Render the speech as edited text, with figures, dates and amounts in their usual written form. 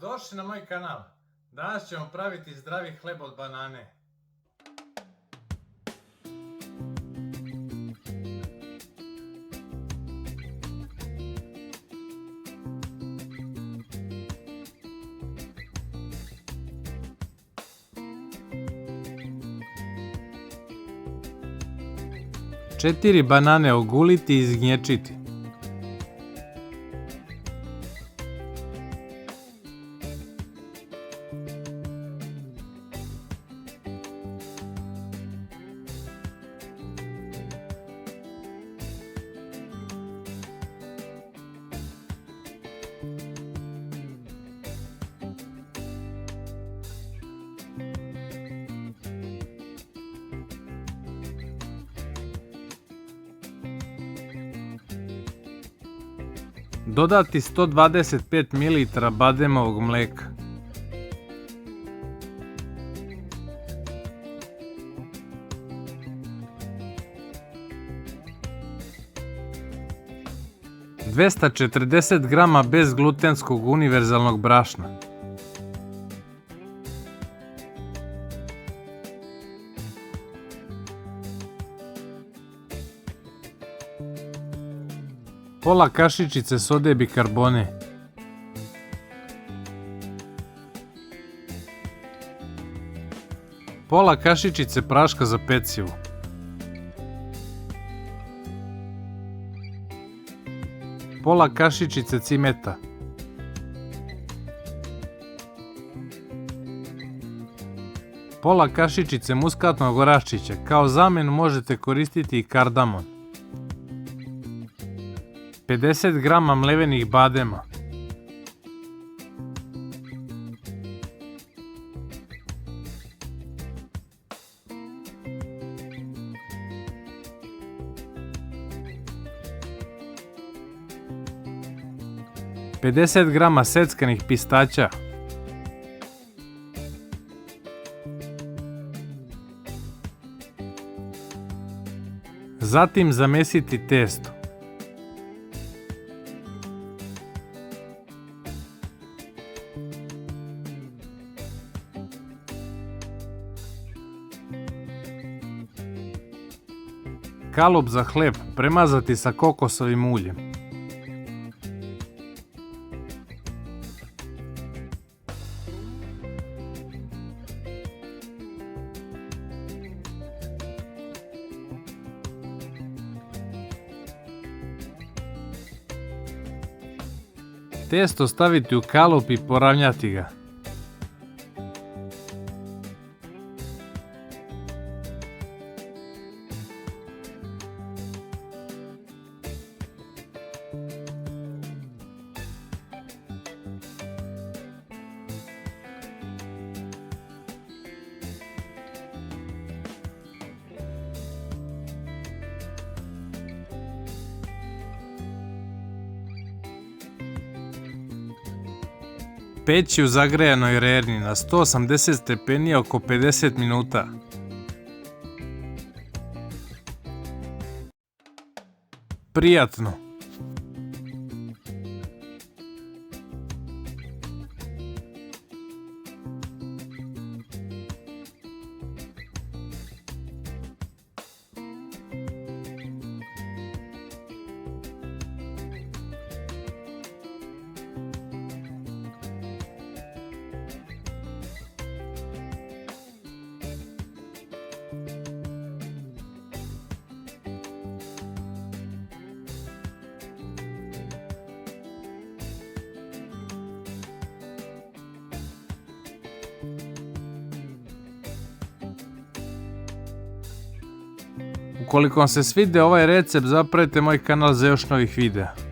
Dobrodošli na moj kanal. Danas ćemo praviti zdravi hleb od banane. Četiri banane oguliti i izgnječiti. Dodati 125 ml bademovog mlijeka. Dvesta 40 grama bezglutenskog univerzalnog brašna. Pola kašičice sode bikarbone. Pola kašičice praška za pecivo. Pola kašičice cimeta. Pola kašičice muskatnog oraščića. Kao zamjenu možete koristiti i kardamon. 50 grama mlevenih badema. Pedeset grama seckanih pistaća. Zatim zamesiti testo. Kalup za hleb premazati sa kokosovim uljem. Testo staviti u kalup i poravnjati ga. Peći u zagrejanoj rerni na 180 stepeni oko 50 minuta. Prijatno! Ukoliko vam se svidio ovaj recept, zapratite moj kanal za još novih videa.